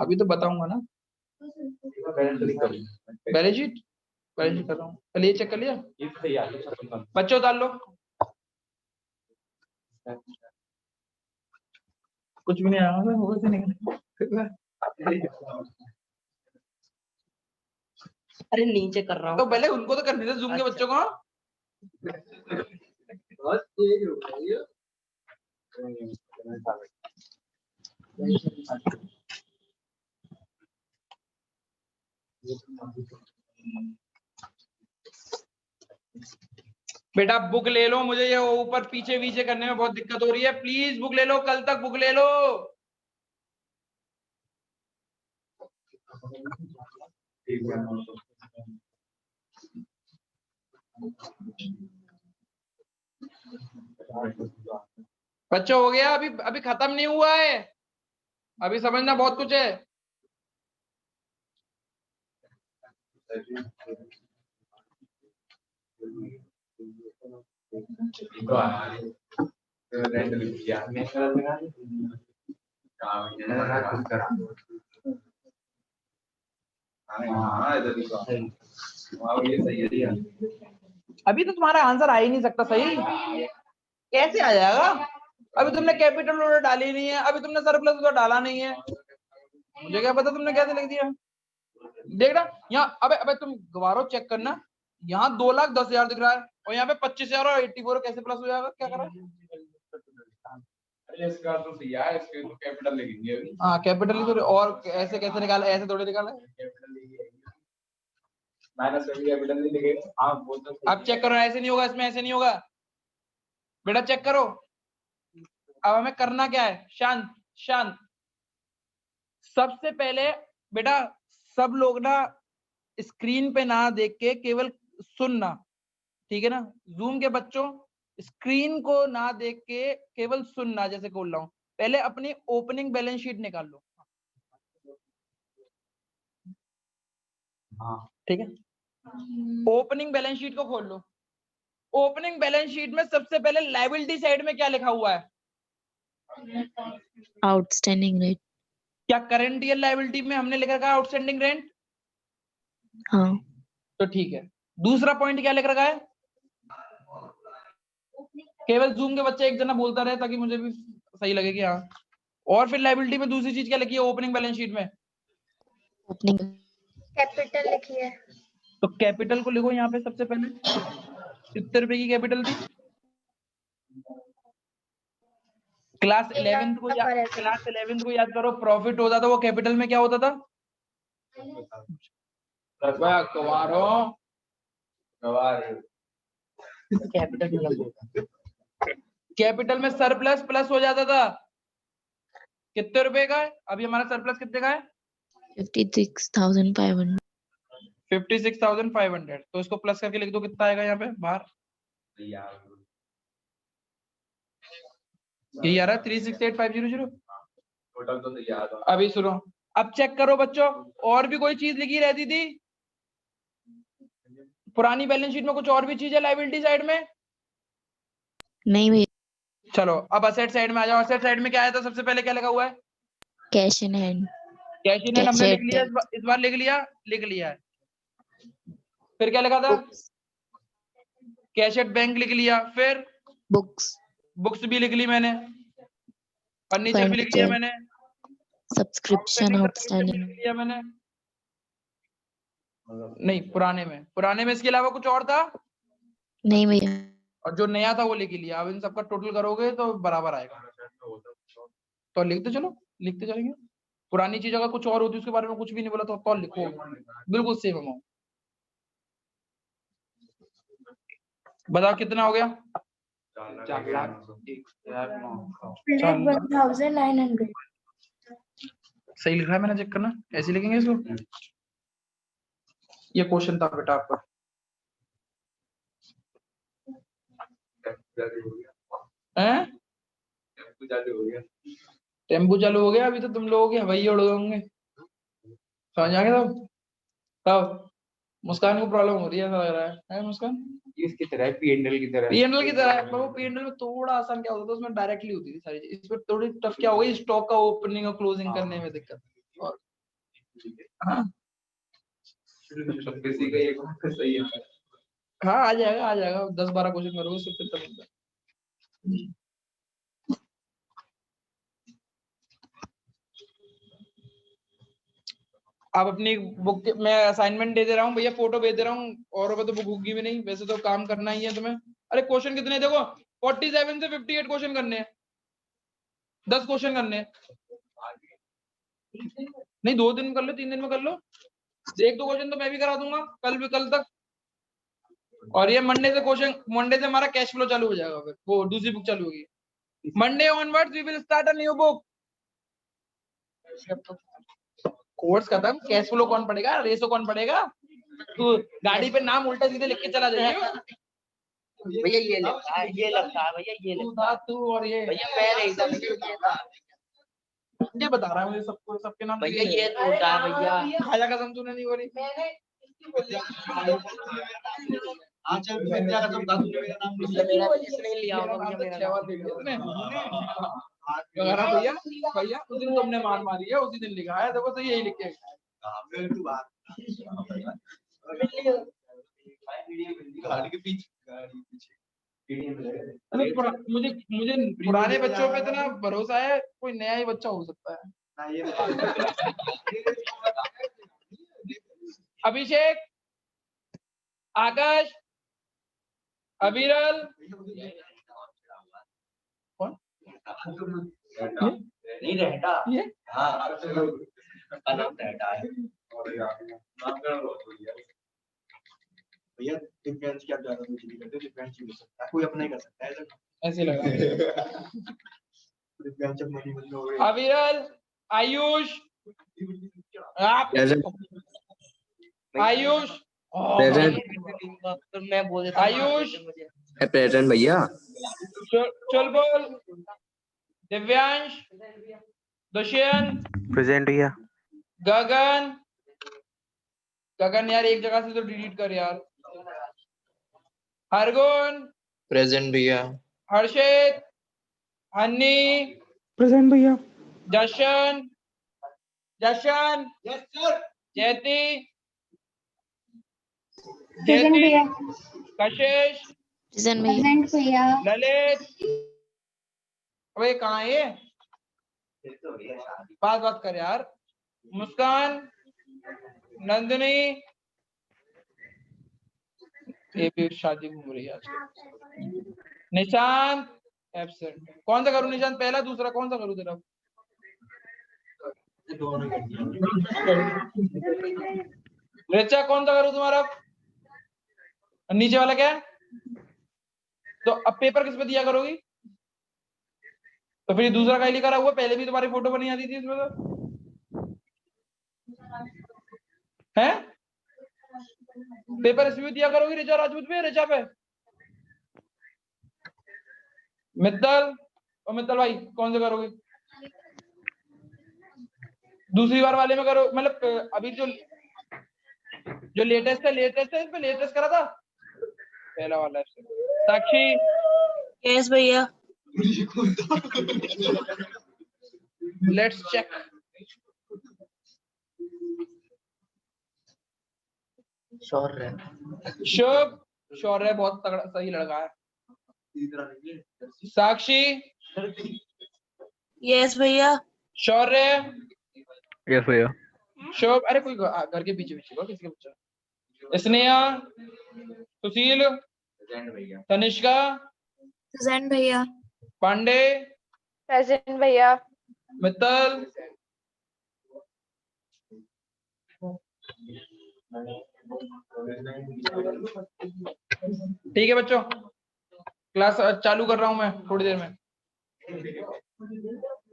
अभी तो बताऊंगा ना। बैलेंस शीट कर रहा हूँ, पहले ये चेक कर लिया बच्चों, डाल लो। कुछ भी नहीं आया होगा से निकल। अरे नीचे कर रहा तो हूँ। पहले उनको तो करने दे, जूम के बच्चों को। बेटा बुक ले लो, मुझे ये ऊपर पीछे पीछे करने में बहुत दिक्कत हो रही है, प्लीज बुक ले लो, कल तक बुक ले लो। बच्चों हो गया, अभी अभी खत्म नहीं हुआ है, अभी समझना बहुत कुछ है। अभी तो तुम्हारा आंसर आ ही नहीं सकता सही, कैसे आ जाएगा? अभी तुमने कैपिटल ऑर्डर डाली नहीं है, अभी तुमने सरप्लस तो डाला नहीं है, मुझे क्या पता तुमने कैसे लिख दिया। देखना यहाँ, अबे अबे तुम गवारो चेक करना, यहाँ 2,10,000 दिख रहा है और यहाँ पे 25,000 और 84 कैसे प्लस हो जाएगा, क्या करा? इसका तो सही है, इसके तो कैपिटल लिखेंगे अभी। हाँ कैपिटल ही तो, और ऐसे कैसे निकाला, ऐसे थोड़े निकाला है। माइनस में कैपिटल नहीं लिखेंगे। हाँ वो तो अब चेक करो, ऐसे नहीं होगा, इसमें ऐसे नहीं होगा बेटा, चेक करो। अब हमें करना क्या है, शांत शांत। सबसे पहले बेटा सब लोग ना स्क्रीन पे ना देख के केवल सुनना, ठीक है ना? जूम के बच्चों स्क्रीन को ना देख के केवल सुनना, जैसे बोल रहा हूँ। पहले अपनी ओपनिंग बैलेंस शीट निकाल लो, ठीक है? ओपनिंग बैलेंस शीट को खोल लो। ओपनिंग बैलेंस शीट में सबसे पहले लायबिलिटी साइड में क्या लिखा हुआ है? Outstanding rate. क्या करंट ईयर लायबिलिटी में हमने लिख रखा है आउटस्टैंडिंग रेंट? हाँ। तो ठीक है। दूसरा पॉइंट क्या लिख रखा है? केवल जूम के बच्चे एक जना बोलता रहे ताकि मुझे भी सही लगे कि हाँ। और फिर लायबिलिटी में दूसरी चीज क्या लिखी है ओपनिंग बैलेंस शीट में? ओपनिंग कैपिटल लिखी है। तो कैपिटल को लिखो यहाँ पे सबसे पहले, कितने रुपए की कैपिटल थी? क्लास 11th को याद करो, प्रॉफिट होता था वो कैपिटल में क्या होता था? कैपिटल में सरप्लस प्लस हो जाता था, कितने रुपए का है? अभी हमारा सरप्लस कितने का है? 56,500। 56,500। तो इसको प्लस करके लिख दो, कितना आएगा यहाँ पे बाहर? यही आ रहा है 368,500। टोटल तो याद है। अभी सुनो, अब चेक करो बच्चों, और भी कोई चीज लिखी रहती थी पुरानी बैलेंस शीट में? कुछ और भी चीज है लायबिलिटी साइड में? नहीं भैया। चलो अब असेट साइड में आ जाओ। असेट साइड में क्या आया था सबसे पहले, क्या लगा हुआ है? Cash in hand. Cash in hand हमने लिख लिया, इस बार लिख लिया है। फिर क्या लिखा था? कैश एट बैंक लिख लिया। फिर बुक्स भी लिख ली मैंने, फर्नीचर भी लिख लिया मैंने, सब्सक्रिप्शन आउटस्टैंडिंग लिख लिया मैंने। नहीं, पुराने में इसके अलावा कुछ और था? नहीं भैया। और जो नया था वो लिख लिया। अब इन सबका टोटल करोगे तो बराबर आएगा। तो लिखते चलेंगे। पुरानी चीज अगर कुछ और होती उसके बारे में कुछ भी नहीं बोला तो लिखो, बिल्कुल सेम अमाउंट। बताओ कितना हो गया? 1,900। सही लिख रहा है मैंने, चेक करना। ऐसे लिखेंगे इसको। ये क्वेश्चन था बेटा आपका। हैं? टेम्पो चालू हो गया। अभी तो तुम लोगों के हवाई उड़ होंगे, समझ आ गया? तब मुस्कान को प्रॉब्लम हो रही है, लग रहा है मुस्कान? इसकी तरह पीएनएल की तरह है। वो पीएनएल में थोड़ा आसान क्या होता था, उसमें डायरेक्टली होती थी सारी चीज। इसमें थोड़ी टफ क्या हो गई, स्टॉक का ओपनिंग और क्लोजिंग करने में दिक्कत। और हाँ किसी का एक सही है। हाँ आ जाएगा 10-12 क्वेश्चन करोगे उससे फिर तक। आप अपनी बुक मैं असाइनमेंट दे दे रहा हूँ भैया, फोटो भेज दे रहा हूँ, और तो बुक होगी भी नहीं, वैसे तो काम करना ही है तुम्हें। अरे क्वेश्चन कितने देखो, 47 से 58 क्वेश्चन करने हैं, 10 क्वेश्चन करने हैं। नहीं 2 दिन में कर लो, 3 दिन में कर लो, 1-2 क्वेश्चन तो मैं भी करा दूंगा कल तक। और ये मंडे से हमारा कैश फ्लो चालू हो जाएगा, फिर वो दूसरी बुक चालू होगी। Monday onwards we will start a new book. Course खत्म, कैश फ्लो कौन पढ़ेगा, रेसो कौन पढ़ेगा? तू गाड़ी पे नाम उल्टा सीधे लिख के चला जाइए भैया ये लगता है, ये लगता है भैया, ये लगता है। तू और ये भैया मैं नहीं था, ये बता रहा है मुझे, सबको सबके नाम भैया ये छोटा है भैया। खाजा कसम तूने नहीं बोली। हाँ चल मैं क्या करता हूँ, दादू ने मेरा नाम लिख मेरा इसने लिया होगा भैया, मेरा छह बार नाम। लिख दिया तूने। भैया भैया उस दिन तुमने मार मारी है, उसी दिन लिखा है, देखो तो यही लिख के फिर तू बात गाड़ी के पीछे मुझे पुराने बच्चों पे इतना भरोसा है, कोई नया ही बच्चा हो सकता है। हाँ, ये अभिषेक, आकाश, अविरल, कौन नहीं रहता ये? हाँ नाम रहता है भैया। डिफेंस क्या ज्यादा मुझे नहीं करते, डिफेंस भी हो सकता है, कोई अपना ही कर सकता है ऐसे लगा। डिफेंस जब मनी मनी हो गई। अविरल, आयुष, आप आयुष, तो मैं बोल देता हूँ, आयुष, प्रेजेंट भैया। चुलबुल, दिव्यांश, दुष्यंत, प्रेजेंट भैया। गगन, गगन यार एक जगह से तो डिलीट कर यार। हरगुन, प्रेजेंट भैया। हर्षित, हन्नी, प्रेजेंट भैया। जशन, जशन, यस सर। जयती, प्रेजेंट भैया। कशिश, प्रेजेंट भैया। प्रेजेंट भैया। ललित, अबे कहाँ है ये? बात कर यार। मुस्कान, नंदिनी, ये भी शादी घूम रही है आजकल। निशांत एब्सेंट। कौन सा करूं निशांत, पहला दूसरा कौन सा करूं तेरा? रिचा कौन सा करूं तुम्हारा? नीचे वाला क्या है? तो अब पेपर किस पे दिया करोगी? तो फिर दूसरा का लिखा हुआ, पहले भी तुम्हारी फोटो बनी आती थी इसमें तो है। पेपर इसमें दिया करोगी रिचा राजपूत पे, रिचा पे। मित्तल और मित्तल भाई कौन से करोगे? दूसरी बार वाले में करो, मतलब अभी जो लेटेस्ट है इस पे लेटेस्ट करा था पहला वाला है। साक्षी, यस भैया। Let's check. शौर्य बहुत तगड़ा सही लड़का है। साक्षी, यस भैया। शौर्य, यस भैया। शोभ, अरे कोई घर के पीछे किसके बच्चा? स्नेहा, सुशील, तनिष्का, प्रेजेंट भैया। पांडे, प्रेजेंट भैया। मित्तल, ठीक है बच्चों, क्लास चालू कर रहा हूं मैं थोड़ी देर में।